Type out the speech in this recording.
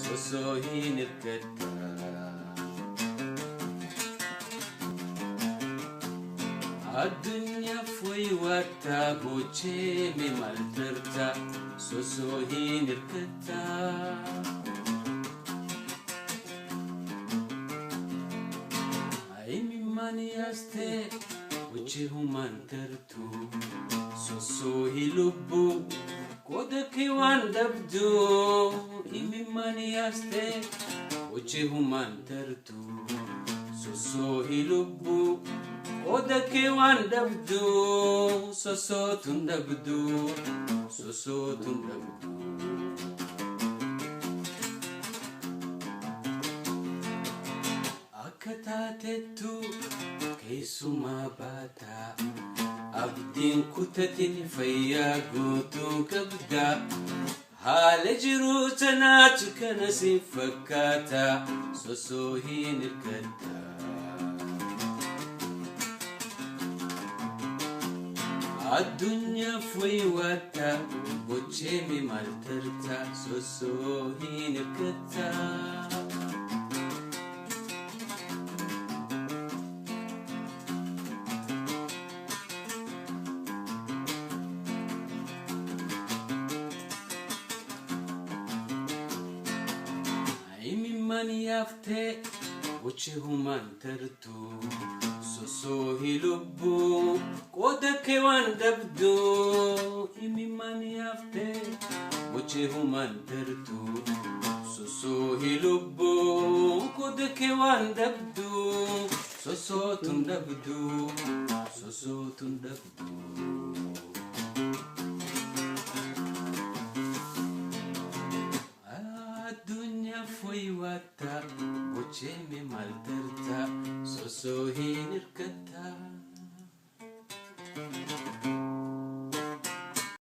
sosohin irkata الدنيا فوي وقتا بوچه مي مالترتا sosohin irkata Aimi mani aste وجه مانترتو sosohi lubbu kodaki wandabdu imi mani aste وجه مانترتو sosohi lubbu kodaki wandabdu sosotun dabdu akatatetu keisuma bata abdin kutatin fayagutu kabda halajru tanatu kanasi fakata sosohin irkata الدنيا فوي وقتا بوچه مي مالترتا sosohin irkata Mani afte وجه مانترتو sosohi lubbu kodake wandabdu imi mani afte وجه مانترتو sosohi lubbu kodake wandabdu sosotun dabdu الدنيا فوي وقتا بوچه مي مالترتا sosohin irkata